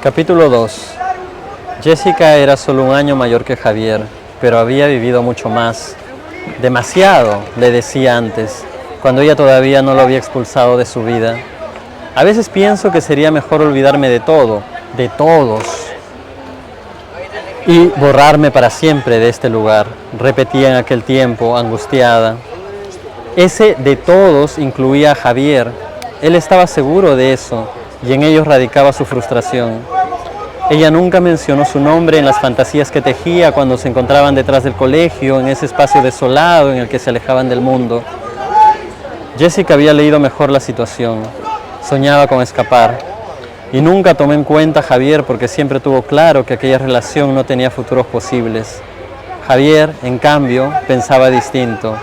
Capítulo 2. Jessica era solo un año mayor que Javier, pero había vivido mucho más. Demasiado, le decía antes, cuando ella todavía no lo había expulsado de su vida. A veces pienso que sería mejor olvidarme de todo, de todos, y borrarme para siempre de este lugar, repetía en aquel tiempo, angustiada. Ese de todos incluía a Javier. Él estaba seguro de eso, y en ello radicaba su frustración. Ella nunca mencionó su nombre en las fantasías que tejía cuando se encontraban detrás del colegio, en ese espacio desolado en el que se alejaban del mundo. Jessica había leído mejor la situación. Soñaba con escapar. Y nunca tomó en cuenta a Javier porque siempre tuvo claro que aquella relación no tenía futuros posibles. Javier, en cambio, pensaba distinto.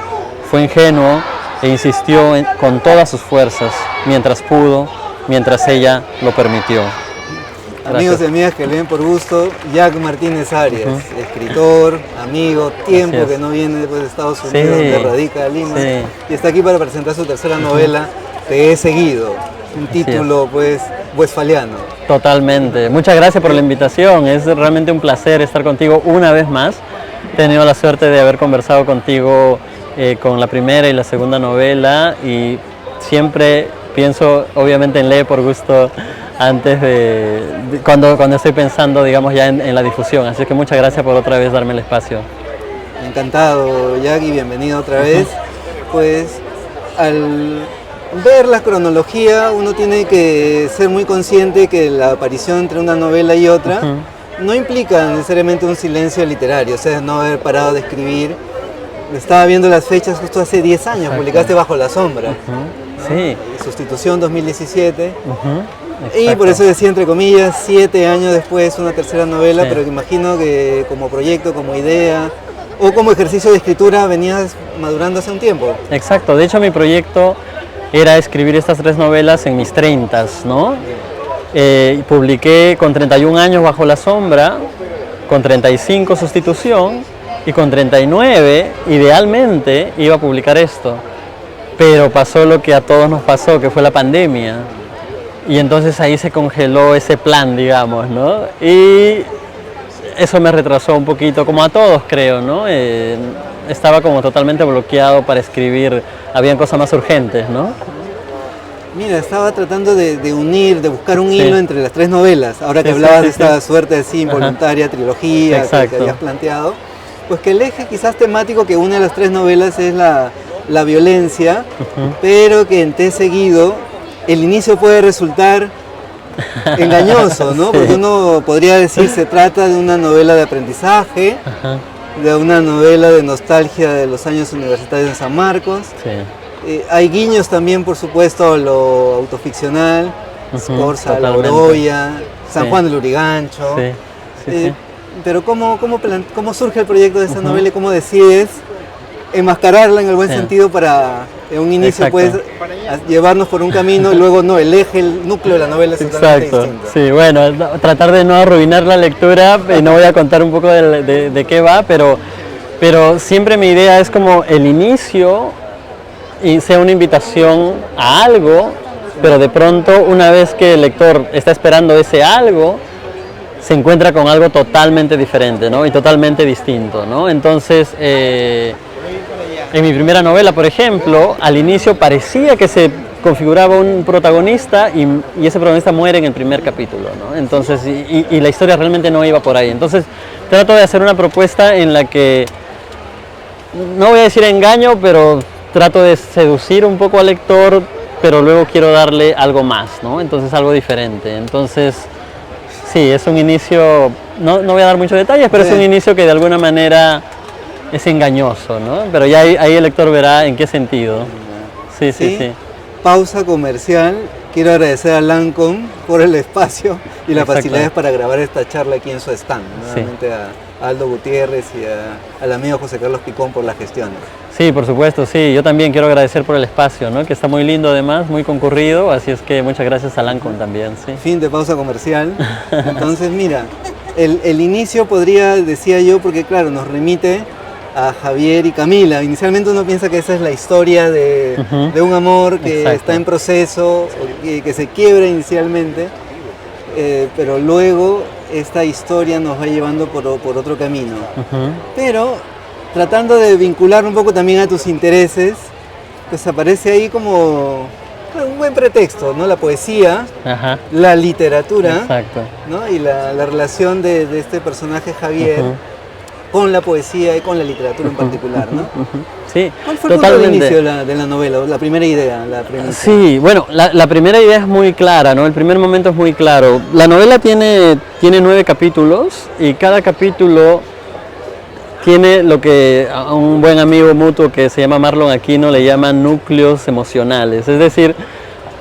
Fue ingenuo e insistió con todas sus fuerzas, mientras pudo, mientras ella lo permitió. Gracias. Amigos y amigas que leen por gusto, Jack Martínez Arias, escritor, amigo, tiempo que no viene después de Estados Unidos, donde radica Lima, y está aquí para presentar su tercera novela, Te he seguido, un título pues westfaliano. Totalmente. Muchas gracias por la invitación, es realmente un placer estar contigo una vez más. He tenido la suerte de haber conversado contigo con la primera y la segunda novela y siempre pienso obviamente en leer por gusto antes cuando estoy pensando, digamos, ya en la difusión. Así que muchas gracias por otra vez darme el espacio. Encantado, Jack, y bienvenido otra vez. Pues al ver la cronología uno tiene que ser muy consciente que la aparición entre una novela y otra no implica necesariamente un silencio literario, o sea, no haber parado de escribir. Estaba viendo las fechas justo hace 10 años, publicaste Bajo la Sombra, ¿no? Sí. Sustitución 2017. Y por eso decía entre comillas, 7 años después una tercera novela, pero que imagino que como proyecto, como idea o como ejercicio de escritura venías madurando hace un tiempo. Exacto, de hecho mi proyecto era escribir estas 3 novelas en mis 30s, ¿no? Publiqué con 31 años Bajo la Sombra, con 35 Sustitución y con 39 idealmente iba a publicar esto. Pero pasó lo que a todos nos pasó, que fue la pandemia. Y entonces ahí se congeló ese plan, digamos, ¿no? Y eso me retrasó un poquito, como a todos creo, ¿no? Estaba como totalmente bloqueado para escribir, habían cosas más urgentes, ¿no? Mira, estaba tratando de unir, de buscar un hilo entre las 3 novelas, ahora que hablabas de esta suerte así involuntaria, trilogía que habías planteado, pues que el eje quizás temático que une a las 3 novelas es la violencia, pero que en Te he seguido el inicio puede resultar engañoso, ¿no? Porque uno podría decir se trata de una novela de aprendizaje, de una novela de nostalgia de los años universitarios en San Marcos. Hay guiños también, por supuesto, a lo autoficcional, Scorza, La Oroya, San Juan del Urigancho. Pero ¿cómo surge el proyecto de esta novela y cómo decides enmascararla en el buen sentido para en un inicio pues llevarnos por un camino y luego no, el eje, el núcleo de la novela es totalmente distinto? Sí, bueno, tratar de no arruinar la lectura y no voy a contar un poco de qué va, pero siempre mi idea es como el inicio y sea una invitación a algo, pero de pronto una vez que el lector está esperando ese algo, se encuentra con algo totalmente diferente, ¿no? Y totalmente distinto, ¿no? Entonces, en mi primera novela, por ejemplo, al inicio parecía que se configuraba un protagonista y ese protagonista muere en el primer capítulo, ¿no? Entonces, y la historia realmente no iba por ahí. Entonces, trato de hacer una propuesta en la que, no voy a decir engaño, pero trato de seducir un poco al lector, pero luego quiero darle algo más, ¿no? Entonces, algo diferente. Entonces, sí, es un inicio, no voy a dar muchos detalles, pero es un inicio que de alguna manera es engañoso, ¿no? Pero ya ahí el lector verá en qué sentido. Sí. Pausa comercial. Quiero agradecer a Lancome por el espacio y las facilidades para grabar esta charla aquí en su stand. Nuevamente a Aldo Gutiérrez y al amigo José Carlos Picón por la gestión. Sí, por supuesto, sí. Yo también quiero agradecer por el espacio, ¿no? Que está muy lindo además, muy concurrido, así es que muchas gracias a Lancome también, sí. Fin de pausa comercial. Entonces, mira, el inicio podría, decía yo, porque claro, nos remite a Javier y Camila. Inicialmente uno piensa que esa es la historia de un amor que está en proceso, que se quiebra inicialmente. pero luego esta historia nos va llevando por otro camino. Pero tratando de vincular un poco también a tus intereses, pues aparece ahí como un buen pretexto, ¿no? La poesía, la literatura, ¿no? Y la relación de este personaje Javier con la poesía y con la literatura en particular, ¿no? Sí, ¿cuál fue el punto de inicio de la novela, la primera idea? Sí, bueno, la primera idea es muy clara, ¿no? El primer momento es muy claro. La novela tiene 9 capítulos y cada capítulo tiene lo que a un buen amigo mutuo que se llama Marlon Aquino le llama núcleos emocionales, es decir,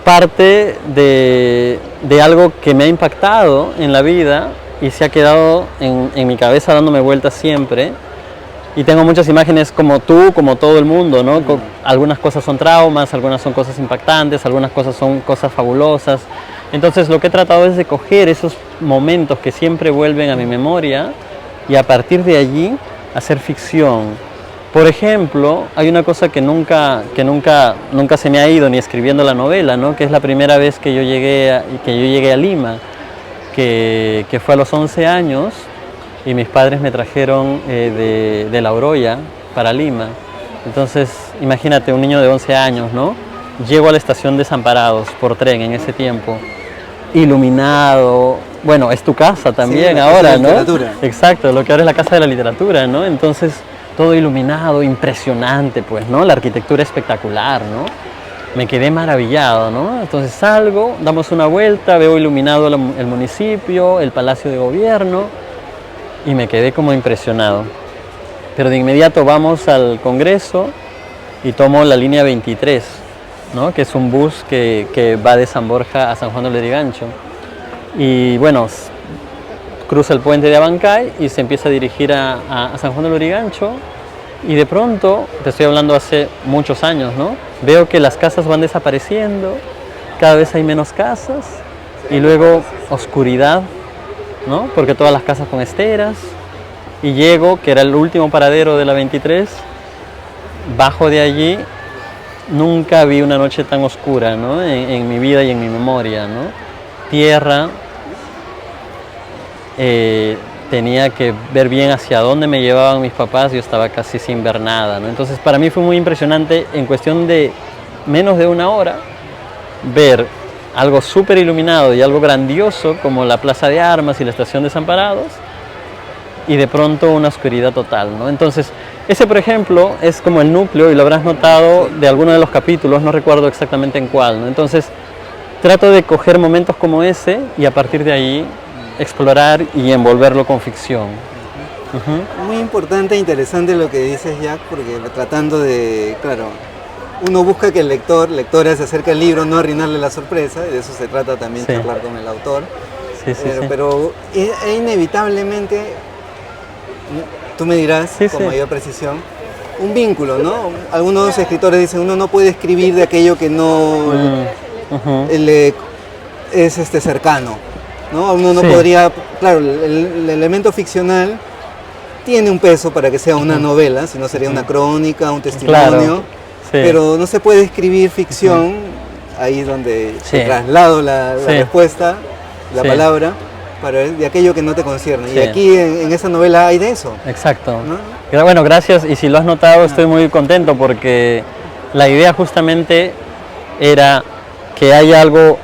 parte de algo que me ha impactado en la vida y se ha quedado en mi cabeza dándome vueltas siempre. Y tengo muchas imágenes como tú, como todo el mundo, ¿no? Algunas cosas son traumas, algunas son cosas impactantes, algunas cosas son cosas fabulosas. Entonces lo que he tratado es de coger esos momentos que siempre vuelven a mi memoria y a partir de allí hacer ficción. Por ejemplo, hay una cosa que nunca se me ha ido ni escribiendo la novela, ¿no? Que es la primera vez que yo llegué a Lima, que fue a los 11 años. Y mis padres me trajeron de La Oroya para Lima. Entonces, imagínate, un niño de 11 años, ¿no? Llego a la estación Desamparados por tren en ese tiempo, iluminado. Bueno, es tu casa también, sí, ahora, ¿no? Exacto, lo que ahora es la Casa de la Literatura, ¿no? Entonces, todo iluminado, impresionante, pues, ¿no? La arquitectura espectacular, ¿no? Me quedé maravillado, ¿no? Entonces salgo, damos una vuelta, veo iluminado el municipio, el Palacio de Gobierno, y me quedé como impresionado. Pero de inmediato vamos al Congreso y tomo la línea 23, ¿no? Que es un bus que va de San Borja a San Juan de Lurigancho. Y bueno, cruza el puente de Abancay y se empieza a dirigir a San Juan de Lurigancho. Y de pronto, te estoy hablando hace muchos años, ¿no? Veo que las casas van desapareciendo, cada vez hay menos casas y luego oscuridad, ¿no? Porque todas las casas con esteras, y llego, que era el último paradero de la 23, bajo de allí, nunca vi una noche tan oscura, ¿no? En mi vida y en mi memoria, ¿no? Tierra, tenía que ver bien hacia dónde me llevaban mis papás, yo estaba casi sin ver nada, ¿no? Entonces para mí fue muy impresionante, en cuestión de menos de una hora, ver algo súper iluminado y algo grandioso como la Plaza de Armas y la Estación Desamparados, y de pronto una oscuridad total, ¿no? Entonces, ese por ejemplo es como el núcleo, y lo habrás notado de alguno de los capítulos, no recuerdo exactamente en cuál, ¿no? Entonces, trato de coger momentos como ese y a partir de ahí explorar y envolverlo con ficción. Muy importante e interesante lo que dices, Jack, porque tratando de, claro, uno busca que el lectora se acerque al libro, no arruinarle la sorpresa, y de eso se trata también, charlar con el autor. Pero inevitablemente, tú me dirás con mayor precisión, un vínculo, ¿no? Algunos escritores dicen, uno no puede escribir de aquello que no le es cercano, ¿no? Uno no podría, claro, el elemento ficcional tiene un peso para que sea una novela, si no sería una crónica, un testimonio. Pero no se puede escribir ficción, ahí es donde te traslado la respuesta, la palabra, de aquello que no te concierne. Y aquí en esa novela hay de eso. Exacto. ¿No? Bueno, gracias, y si lo has notado estoy muy contento porque la idea justamente era que haya algo,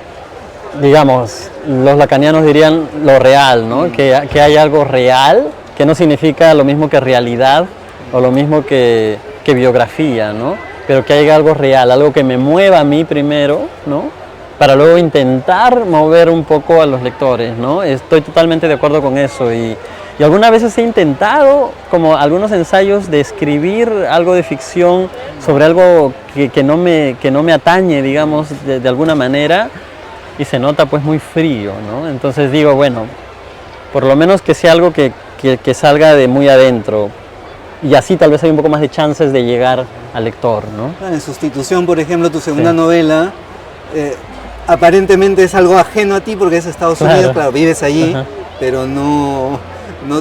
digamos, los lacanianos dirían lo real, ¿no? Que haya algo real, que no significa lo mismo que realidad o lo mismo que biografía, ¿no? Pero que haya algo real, algo que me mueva a mí primero, ¿no? Para luego intentar mover un poco a los lectores, ¿no? Estoy totalmente de acuerdo con eso y algunas veces he intentado, como algunos ensayos, de escribir algo de ficción sobre algo que no me atañe, digamos, de alguna manera, y se nota pues muy frío, ¿no? Entonces digo, bueno, por lo menos que sea algo que salga de muy adentro, y así tal vez hay un poco más de chances de llegar al lector, ¿no? En Sustitución, por ejemplo, tu segunda novela, aparentemente es algo ajeno a ti porque es Estados Unidos, claro, vives allí, pero no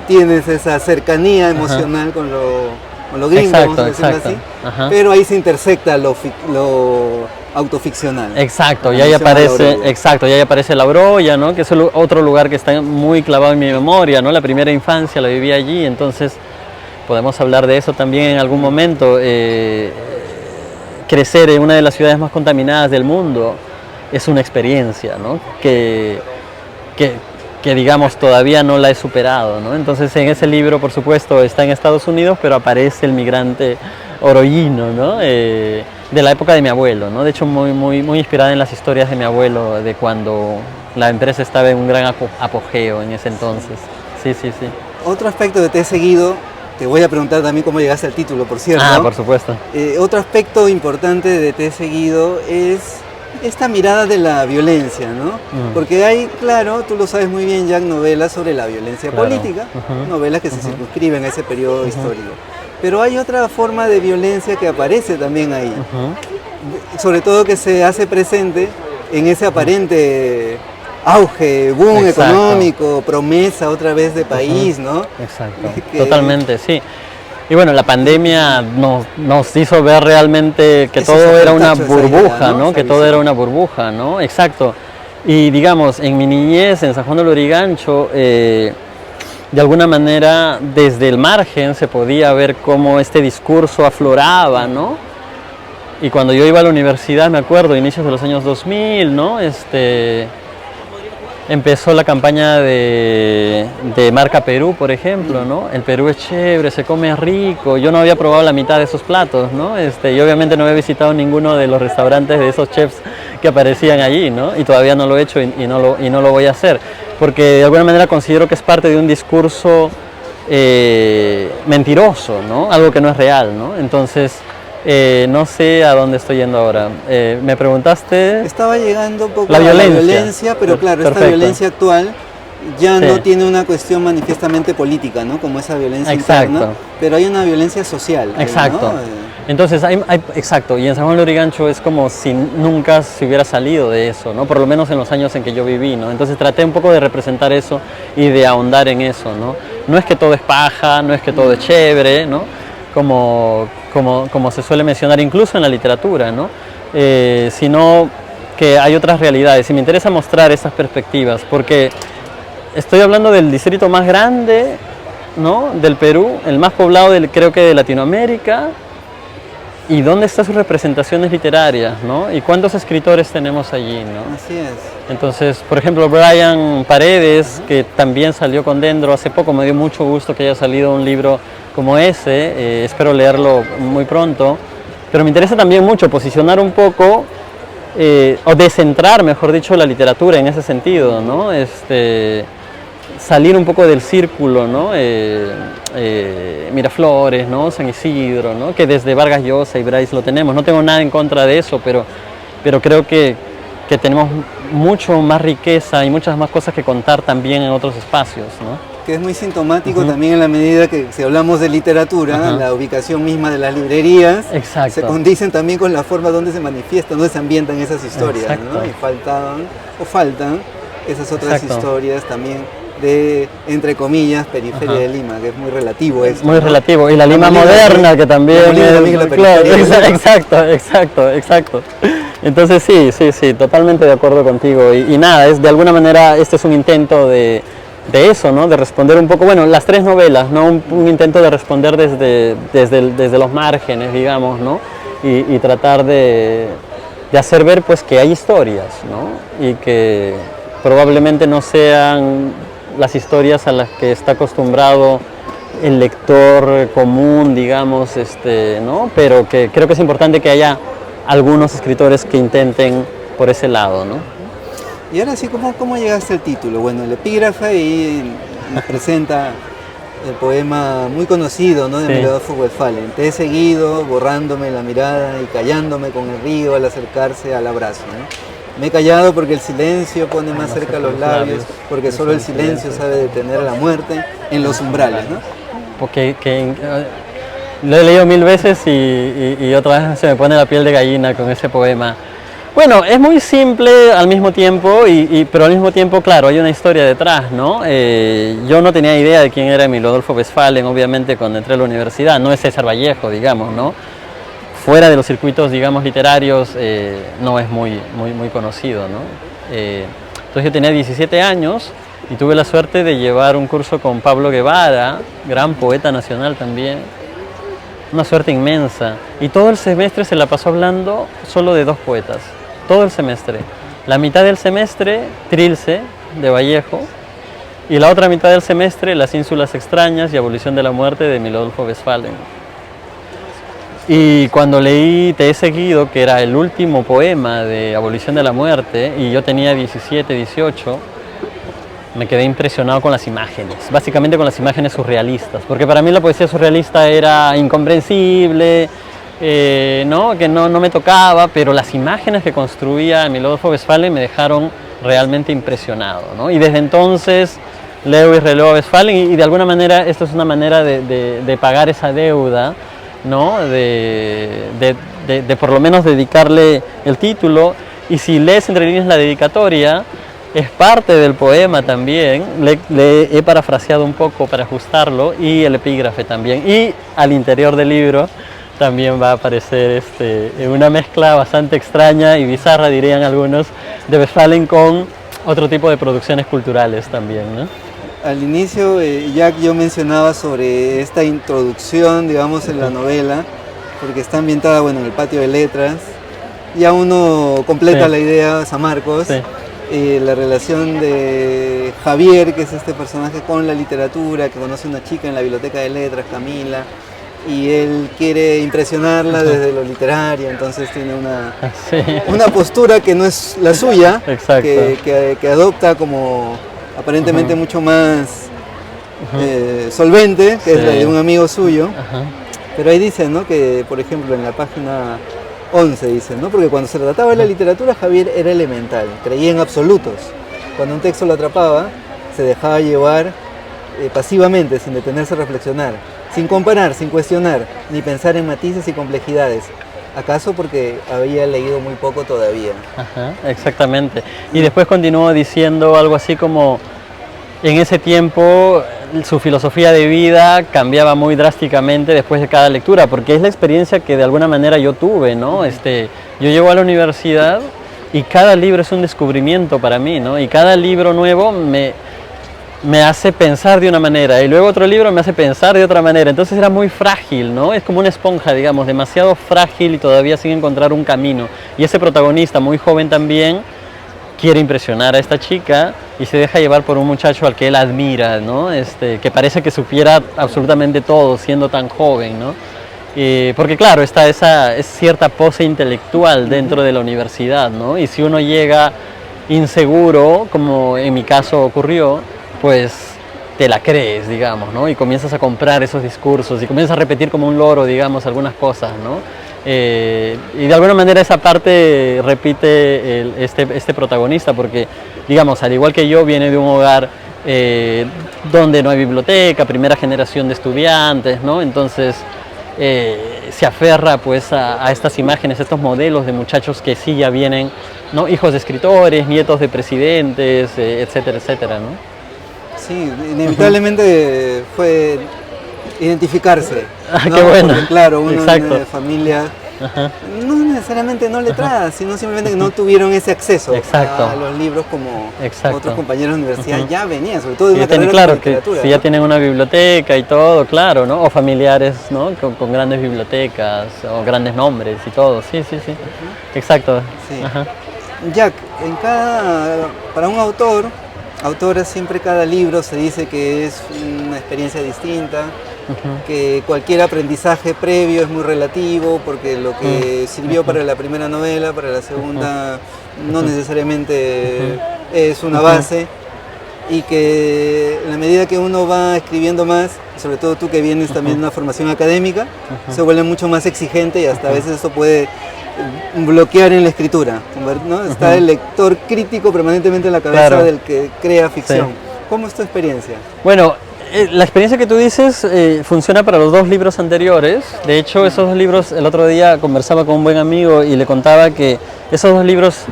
tienes esa cercanía emocional o lo gringo, vamos a decirlo así, pero ahí se intersecta lo autoficcional. Exacto, y ahí aparece La Broya, ¿no? Que es otro lugar que está muy clavado en mi memoria, ¿no? La primera infancia la viví allí, entonces podemos hablar de eso también en algún momento. Crecer en una de las ciudades más contaminadas del mundo es una experiencia, ¿no? que digamos todavía no la he superado, ¿no? Entonces en ese libro, por supuesto, está en Estados Unidos, pero aparece el migrante orollino, ¿no? De la época de mi abuelo, ¿no? De hecho muy inspirada en las historias de mi abuelo, de cuando la empresa estaba en un gran apogeo en ese entonces. Sí. Otro aspecto de Te he seguido, te voy a preguntar también cómo llegaste al título, por cierto. Por supuesto. Otro aspecto importante de Te he seguido es esta mirada de la violencia, ¿no? Porque hay, claro, tú lo sabes muy bien, Jack, novelas sobre la violencia política, novelas que se circunscriben a ese periodo histórico. Pero hay otra forma de violencia que aparece también ahí, sobre todo que se hace presente en ese aparente auge, boom económico, promesa otra vez de país, ¿no? Exacto, totalmente, sí. Y bueno, la pandemia nos hizo ver realmente que todo era una burbuja, ¿no? Que todo era una burbuja, ¿no? Exacto. Y digamos, en mi niñez, en San Juan del Lurigancho, de alguna manera, desde el margen se podía ver cómo este discurso afloraba, ¿no? Y cuando yo iba a la universidad, me acuerdo, inicios de los años 2000, ¿no? Empezó la campaña de Marca Perú, por ejemplo, ¿no? El Perú es chévere, se come rico. Yo no había probado la mitad de esos platos, ¿no? Y obviamente no había visitado ninguno de los restaurantes de esos chefs que aparecían allí, ¿no? Y todavía no lo he hecho y no lo voy a hacer, porque de alguna manera considero que es parte de un discurso mentiroso, ¿no? Algo que no es real, ¿no? Entonces, no sé a dónde estoy yendo ahora. Me preguntaste... Estaba llegando un poco a la violencia, pero claro, esta violencia actual ya no tiene una cuestión manifiestamente política, ¿no? Como esa violencia interna, pero hay una violencia social. Exacto. ¿No? Entonces, exacto, y en San Juan del Lurigancho es como si nunca se hubiera salido de eso, ¿no? Por lo menos en los años en que yo viví, ¿no? Entonces traté un poco de representar eso y de ahondar en eso, ¿no? No es que todo es paja, no es que todo es chévere, ¿no? Como se suele mencionar incluso en la literatura, ¿no? Sino que hay otras realidades y me interesa mostrar esas perspectivas porque estoy hablando del distrito más grande, ¿no? Del Perú, el más poblado creo que de Latinoamérica, y dónde están sus representaciones literarias, ¿no? Y cuántos escritores tenemos allí, ¿no? Así es. Entonces, por ejemplo, Brian Paredes, que también salió con Dendro hace poco, me dio mucho gusto que haya salido un libro como ese, espero leerlo muy pronto, pero me interesa también mucho posicionar un poco, o descentrar, mejor dicho, la literatura en ese sentido, ¿no? Salir un poco del círculo, ¿no? Miraflores, ¿no? San Isidro, ¿no? Que desde Vargas Llosa y Bryce lo tenemos. No tengo nada en contra de eso, pero creo que tenemos mucho más riqueza y muchas más cosas que contar también en otros espacios, ¿no? Que es muy sintomático también en la medida que, si hablamos de literatura, la ubicación misma de las librerías se condicen también con la forma donde se manifiestan, donde se ambientan esas historias, ¿no? Y faltan esas otras historias también de, entre comillas, periferia de Lima, que es muy relativo esto. Muy relativo, y la Lima moderna, que también es... Claro, exacto. Entonces sí, totalmente de acuerdo contigo. Y nada, de alguna manera este es un intento de eso, ¿no? De responder un poco, bueno, las tres novelas, ¿no? Un intento de responder desde los márgenes, digamos, ¿no? Y tratar de hacer ver, pues, que hay historias, ¿no? Y que probablemente no sean las historias a las que está acostumbrado el lector común, digamos, ¿no? Pero que creo que es importante que haya algunos escritores que intenten por ese lado, ¿no? Y ahora sí, ¿cómo llegaste al título? Bueno, el epígrafe y nos presenta el poema muy conocido, ¿no? De Melodolfo Westphalen. Te he seguido, borrándome la mirada y callándome con el río al acercarse al abrazo, ¿no? Me he callado porque el silencio pone más cerca los labios, porque solo el silencio sabe detener a la muerte en los umbrales, ¿no? Porque lo he leído 1000 veces y otra vez se me pone la piel de gallina con ese poema. Bueno, es muy simple al mismo tiempo, pero al mismo tiempo, claro, hay una historia detrás, ¿no? Yo no tenía idea de quién era Emilio Adolfo Westphalen, obviamente, cuando entré a la universidad. No es César Vallejo, digamos, ¿no? Fuera de los circuitos, digamos, literarios, no es muy conocido, ¿no? Entonces yo tenía 17 años y tuve la suerte de llevar un curso con Pablo Guevara, gran poeta nacional también. Una suerte inmensa. Y todo el semestre se la pasó hablando solo de dos poetas. Todo el semestre. La mitad del semestre, Trilce, de Vallejo, y la otra mitad del semestre, Las ínsulas extrañas y Abolición de la muerte, de Emilio Adolfo Westphalen. Y cuando leí Te he seguido, que era el último poema de Abolición de la muerte, y yo tenía 17, 18, me quedé impresionado con las imágenes, básicamente con las imágenes surrealistas, porque para mí la poesía surrealista era incomprensible, ¿no? Que no me tocaba, pero las imágenes que construía Emilio Adolfo Westphalen me dejaron realmente impresionado, ¿no? Y desde entonces leo y releo a Westphalen y de alguna manera esto es una manera de pagar esa deuda, ¿no? De por lo menos dedicarle el título, y si lees entre líneas la dedicatoria, es parte del poema también, le he parafraseado un poco para ajustarlo, y el epígrafe también, y al interior del libro también va a aparecer una mezcla bastante extraña y bizarra, dirían algunos, de Westphalen con otro tipo de producciones culturales también, ¿no? Al inicio, Jack, yo mencionaba sobre esta introducción, digamos, en la novela, porque está ambientada, bueno, en el patio de letras. Ya uno completa la idea, San Marcos, la relación de Javier, que es este personaje, con la literatura, que conoce a una chica en la biblioteca de letras, Camila, y él quiere impresionarla desde lo literario, entonces tiene una postura que no es la suya, que adopta como aparentemente mucho más solvente, que es la de un amigo suyo. Pero ahí dice, ¿no?, que por ejemplo en la página 11 dice, ¿no?, porque cuando se trataba de la literatura, Javier era elemental, creía en absolutos. Cuando un texto lo atrapaba, se dejaba llevar pasivamente, sin detenerse a reflexionar, sin comparar, sin cuestionar, ni pensar en matices y complejidades. ¿Acaso porque había leído muy poco todavía? Exactamente. Y después continuó diciendo algo así como, en ese tiempo su filosofía de vida cambiaba muy drásticamente después de cada lectura, porque es la experiencia que de alguna manera yo tuve, ¿no? Yo llego a la universidad y cada libro es un descubrimiento para mí, ¿no? Y cada libro nuevo me hace pensar de una manera, y luego otro libro me hace pensar de otra manera. Entonces era muy frágil, ¿no? Es como una esponja, digamos, demasiado frágil y todavía sin encontrar un camino. Y ese protagonista, muy joven también, quiere impresionar a esta chica y se deja llevar por un muchacho al que él admira, ¿no? Que parece que supiera absolutamente todo siendo tan joven, ¿no? Porque claro, es cierta pose intelectual dentro de la universidad, ¿no? Y si uno llega inseguro, como en mi caso ocurrió, pues te la crees, digamos, ¿no? Y comienzas a comprar esos discursos y comienzas a repetir como un loro, digamos, algunas cosas, ¿no? Y de alguna manera esa parte repite este protagonista, porque, digamos, al igual que yo, viene de un hogar donde no hay biblioteca, primera generación de estudiantes, ¿no? Entonces se aferra pues a estas imágenes, a estos modelos de muchachos que sí ya vienen, ¿no? Hijos de escritores, nietos de presidentes, etcétera, etcétera, ¿no? Sí, inevitablemente fue identificarse, ¿no? Qué bueno. Porque, claro, uno viene de familia no necesariamente no letradas, sino simplemente que no tuvieron ese acceso a los libros como otros compañeros de universidad ya venían, sobre todo de una carrera de literatura. Que si ya tienen una biblioteca y todo, claro, ¿no? O familiares, ¿no? Con grandes bibliotecas o grandes nombres y todo, sí. Exacto. Sí. Jack, para un autora, siempre cada libro se dice que es una experiencia distinta, que cualquier aprendizaje previo es muy relativo, porque lo que sirvió para la primera novela, para la segunda no necesariamente es una base, y que en la medida que uno va escribiendo más, sobre todo tú que vienes también de una formación académica, se vuelve mucho más exigente y hasta a veces eso puede bloquear en la escritura, ¿no? Está el lector crítico permanentemente en la cabeza del que crea ficción. ¿Cómo es tu experiencia? Bueno, La experiencia que tú dices funciona para los dos libros anteriores. De hecho, esos dos libros, el otro día conversaba con un buen amigo y le contaba que esos dos libros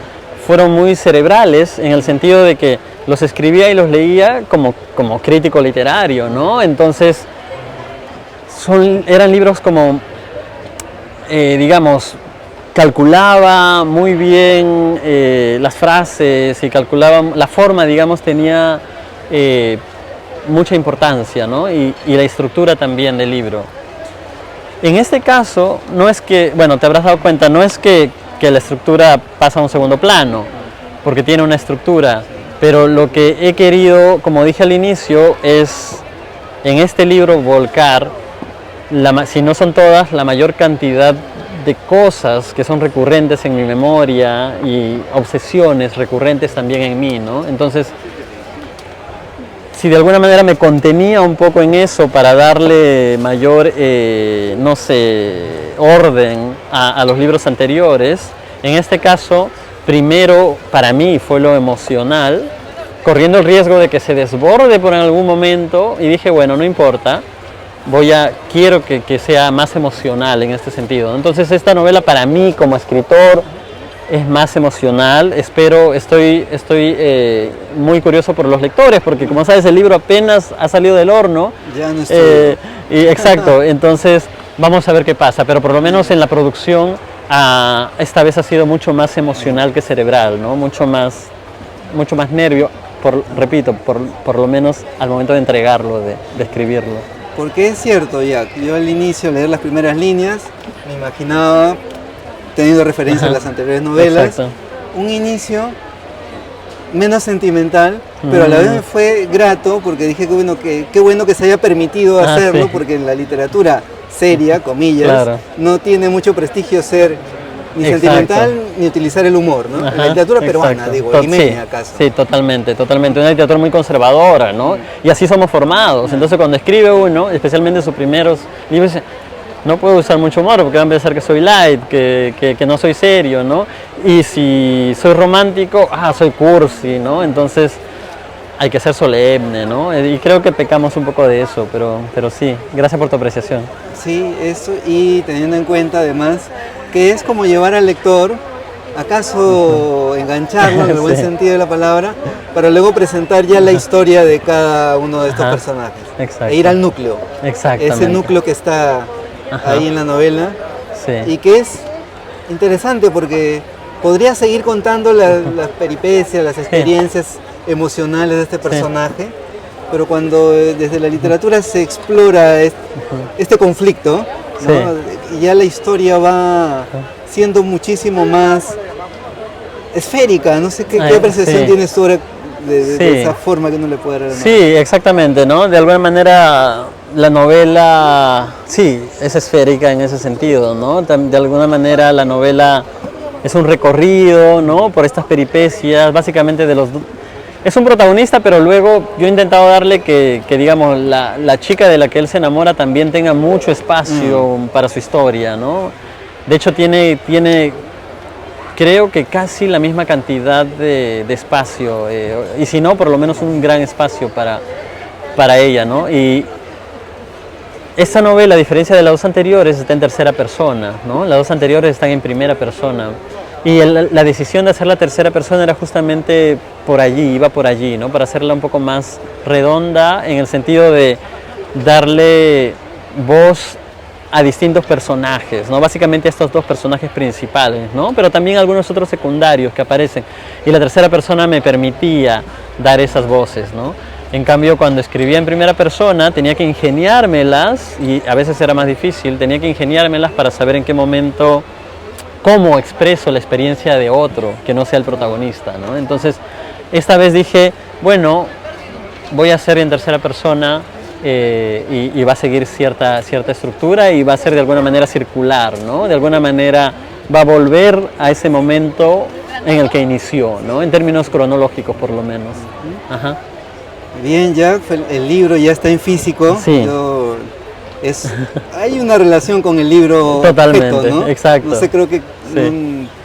fueron muy cerebrales en el sentido de que los escribía y los leía como crítico literario, ¿no? Entonces, eran libros como, digamos, calculaba muy bien las frases y calculaba la forma, digamos, tenía mucha importancia, ¿no? Y la estructura también del libro. En este caso, no es que, bueno, te habrás dado cuenta, no es que la estructura pasa a un segundo plano, porque tiene una estructura, pero lo que he querido, como dije al inicio, es en este libro volcar, si no son todas, la mayor cantidad de cosas que son recurrentes en mi memoria y obsesiones recurrentes también en mí, ¿no? Entonces, si de alguna manera me contenía un poco en eso para darle mayor, no sé, orden a los libros anteriores, en este caso, primero para mí fue lo emocional, corriendo el riesgo de que se desborde por algún momento, y dije, bueno, no importa, quiero que sea más emocional en este sentido. Entonces esta novela para mí como escritor es más emocional. Estoy muy curioso por los lectores, porque como sabes el libro apenas ha salido del horno. Ya no estoy. Exacto, entonces vamos a ver qué pasa, pero por lo menos en la producción esta vez ha sido mucho más emocional que cerebral, ¿no? Mucho más nervio, repito, por lo menos al momento de entregarlo, de escribirlo. Porque es cierto, Jack, yo al inicio, leer las primeras líneas, me imaginaba, teniendo referencia a las anteriores novelas, exacto, un inicio menos sentimental, pero a la vez me fue grato porque dije que qué bueno que se haya permitido hacerlo, sí, porque en la literatura seria, comillas, claro, no tiene mucho prestigio ser ni exacto, sentimental ni utilizar el humor, ¿no? Ajá, en la literatura peruana, exacto, digo, limeña acaso. Sí, totalmente, una literatura muy conservadora, ¿no? Y así somos formados. Entonces cuando escribe uno, especialmente en sus primeros libros, no puedo usar mucho humor porque van a pensar que soy light, que no soy serio, ¿no? Y si soy romántico, soy cursi, ¿no? Entonces hay que ser solemne, ¿no? Y creo que pecamos un poco de eso, pero sí, gracias por tu apreciación. Sí, eso, y teniendo en cuenta además que es como llevar al lector, acaso engancharlo en el buen sentido de la palabra, para luego presentar ya la historia de cada uno de estos personajes. Exacto. E ir al núcleo. Exactamente. Ese núcleo que está ahí en la novela. Sí. Y que es interesante porque podría seguir contando las peripecias, las experiencias emocionales de este personaje, sí, pero cuando desde la literatura se explora este conflicto, ¿no? Sí, ya la historia va siendo muchísimo más esférica. No sé qué percepción tienes tú de esa forma que uno le puede dar a la novela. Sí, exactamente, ¿no? De alguna manera la novela, sí, es esférica en ese sentido, ¿no? De alguna manera la novela es un recorrido, ¿no? Por estas peripecias, básicamente es un protagonista, pero luego yo he intentado darle que digamos, la chica de la que él se enamora también tenga mucho espacio para su historia, ¿no? De hecho, tiene creo que casi la misma cantidad de espacio, y si no, por lo menos un gran espacio para ella, ¿no? Y esta novela, a diferencia de las dos anteriores, está en tercera persona, ¿no? Las dos anteriores están en primera persona. Y la decisión de hacer la tercera persona era justamente iba por allí, ¿no? Para hacerla un poco más redonda en el sentido de darle voz a distintos personajes, ¿no? Básicamente a estos dos personajes principales, ¿no? Pero también algunos otros secundarios que aparecen. Y la tercera persona me permitía dar esas voces, ¿no? En cambio, cuando escribía en primera persona tenía que ingeniármelas, y a veces era más difícil, tenía que ingeniármelas para saber en qué momento, cómo expreso la experiencia de otro, que no sea el protagonista, ¿no? Entonces, esta vez dije, bueno, voy a hacer en tercera persona y va a seguir cierta estructura y va a ser de alguna manera circular, ¿no? De alguna manera va a volver a ese momento en el que inició, ¿no? En términos cronológicos, por lo menos. Ajá. Bien, Jack, el libro ya está en físico. Sí. Hay una relación con el libro. Totalmente, objeto, ¿no? Exacto. No sé, creo que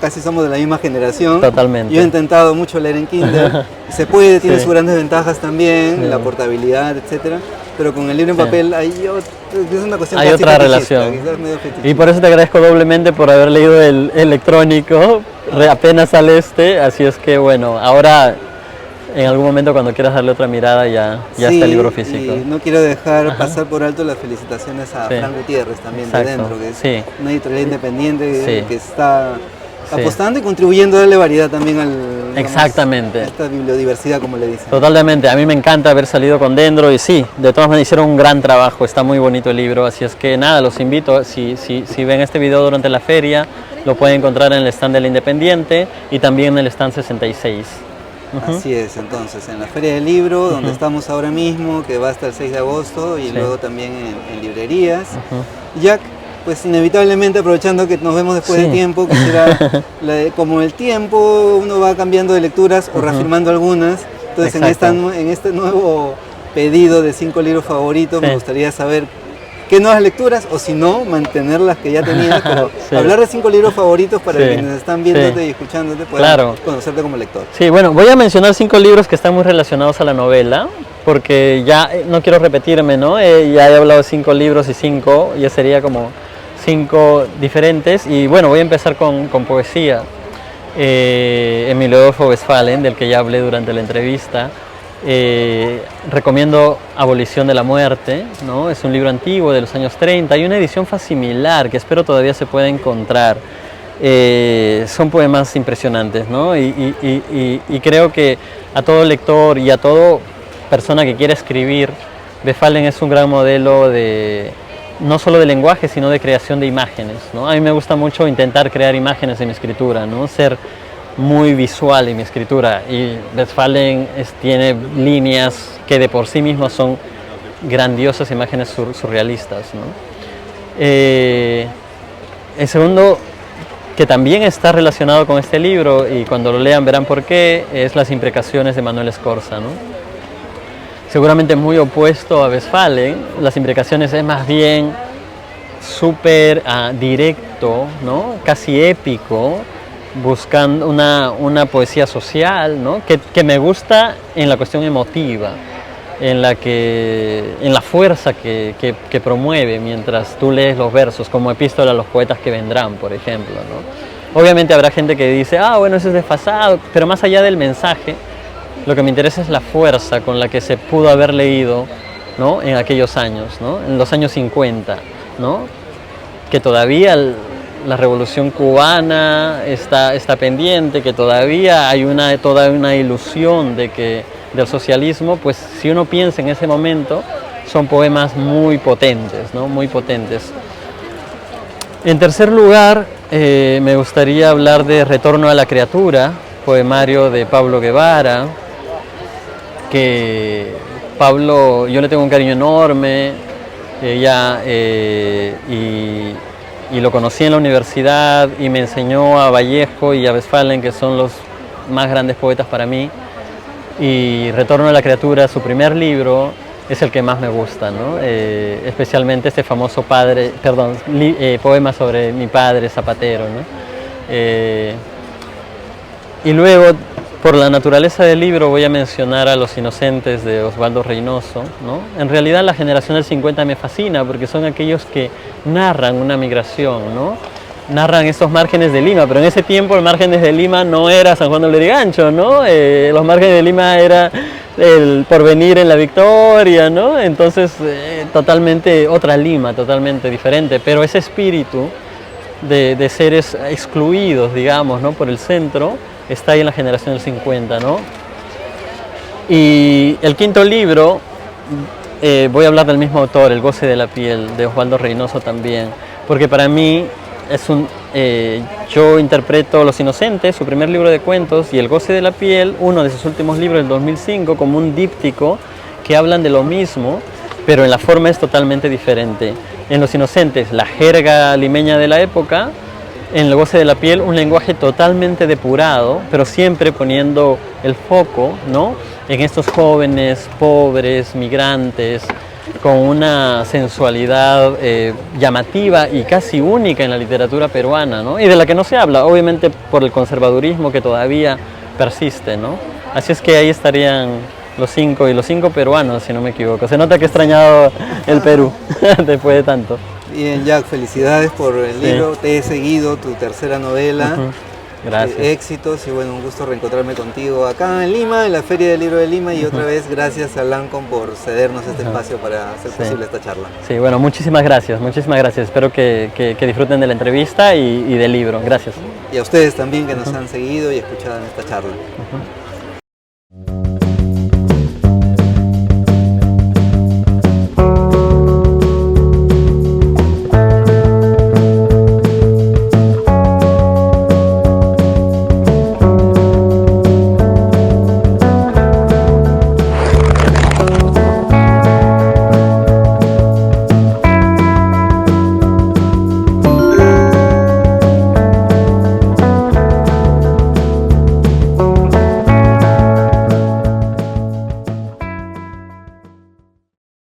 casi somos de la misma generación. Totalmente. Yo he intentado mucho leer en Kindle. Se puede, tiene sus grandes ventajas también, la portabilidad, etcétera. pero con el libro en papel es una cuestión hay otra relación. Y por eso te agradezco doblemente por haber leído el electrónico, apenas sale así es que bueno, ahora en algún momento cuando quieras darle otra mirada ya está el libro físico. Y no quiero dejar pasar por alto las felicitaciones a Fran Gutiérrez también. Exacto. De Dentro, que es una editorial independiente que está apostando y contribuyendo a darle variedad también a esta bibliodiversidad, como le dicen. Totalmente, a mí me encanta haber salido con Dendro y sí, de todas maneras hicieron un gran trabajo, está muy bonito el libro, así es que nada, los invito, si ven este video durante la feria, lo pueden encontrar en el stand del Independiente y también en el stand 66. Así es, entonces, en la Feria del Libro, donde estamos ahora mismo, que va hasta el 6 de agosto, y luego también en librerías. Jack, pues inevitablemente, aprovechando que nos vemos después de tiempo, quisiera, como el tiempo, uno va cambiando de lecturas o reafirmando algunas, entonces en este nuevo pedido de 5 libros favoritos, me gustaría saber qué nuevas lecturas, o si no, mantener las que ya tenías, pero hablar de 5 libros favoritos para quienes están viéndote y escuchándote puedan conocerte como lector. Sí, bueno, voy a mencionar 5 libros que están muy relacionados a la novela, porque ya no quiero repetirme, ¿no? Ya he hablado de 5 libros y 5, ya sería como 5 diferentes, y bueno, voy a empezar con poesía. Emilio Adolfo Westphalen, del que ya hablé durante la entrevista. Recomiendo Abolición de la Muerte, ¿no? Es un libro antiguo de los años 30, hay una edición facimilar que espero todavía se pueda encontrar. Son poemas impresionantes, ¿no? Y creo que a todo lector y a toda persona que quiera escribir, Westphalen es un gran modelo no solo de lenguaje, sino de creación de imágenes, ¿no? A mí me gusta mucho intentar crear imágenes en mi escritura, ¿no? Ser muy visual en mi escritura, y Westphalen tiene líneas que de por sí mismas son grandiosas imágenes surrealistas, ¿no? El segundo, que también está relacionado con este libro, y cuando lo lean verán por qué, es Las imprecaciones de Manuel Escorza, ¿no? Seguramente muy opuesto a Westphalen, Las imprecaciones es más bien súper directo, ¿no? Casi épico, buscando una poesía social, ¿no? que me gusta en la cuestión emotiva, en la fuerza que promueve mientras tú lees los versos, como Epístola a los poetas que vendrán, por ejemplo, ¿no? Obviamente habrá gente que dice, bueno, eso es desfasado, pero más allá del mensaje, lo que me interesa es la fuerza con la que se pudo haber leído, ¿no? En aquellos años, ¿no? En los años 50, ¿no? Que todavía la revolución cubana está pendiente, que todavía hay toda una ilusión del socialismo, pues si uno piensa en ese momento, son poemas muy potentes, ¿no? Muy potentes. En tercer lugar, me gustaría hablar de Retorno a la criatura, poemario de Pablo Guevara, que Pablo, yo le tengo un cariño enorme, y lo conocí en la universidad y me enseñó a Vallejo y a Westphalen, que son los más grandes poetas para mí, y Retorno a la criatura, su primer libro, es el que más me gusta, ¿no? Especialmente este famoso poema sobre mi padre zapatero, ¿no? Y luego, por la naturaleza del libro, voy a mencionar a Los inocentes de Osvaldo Reynoso, ¿no? En realidad la generación del 50 me fascina porque son aquellos que narran una migración, ¿no? Narran estos márgenes de Lima, pero en ese tiempo el márgenes de Lima no era San Juan de Lurigancho, ¿no? Los márgenes de Lima era el Porvenir en la Victoria, ¿no? Entonces, totalmente otra Lima, totalmente diferente, pero ese espíritu de seres excluidos, digamos, ¿no? Por el centro, está ahí en la generación del 50, ¿no? Y el quinto libro, voy a hablar del mismo autor, El goce de la piel, de Osvaldo Reynoso también, porque para mí yo interpreto Los inocentes, su primer libro de cuentos, y El goce de la piel, uno de sus últimos libros del 2005, como un díptico que hablan de lo mismo, pero en la forma es totalmente diferente. En Los inocentes, la jerga limeña de la época; en El goce de la piel, un lenguaje totalmente depurado, pero siempre poniendo el foco, ¿no? En estos jóvenes pobres, migrantes, con una sensualidad llamativa y casi única en la literatura peruana, ¿no? Y de la que no se habla, obviamente por el conservadurismo que todavía persiste, ¿no? Así es que ahí estarían los 5 y los 5 peruanos, si no me equivoco. Se nota que he extrañado el Perú después de tanto. Bien, Jack, felicidades por el libro. Te he seguido, tu tercera novela. Gracias. Éxitos y bueno, un gusto reencontrarme contigo acá en Lima, en la Feria del Libro de Lima y otra vez gracias a Lancome por cedernos este espacio para hacer posible esta charla. Sí, bueno, muchísimas gracias. Espero que disfruten de la entrevista y del libro. Gracias. Y a ustedes también que nos han seguido y escuchado en esta charla.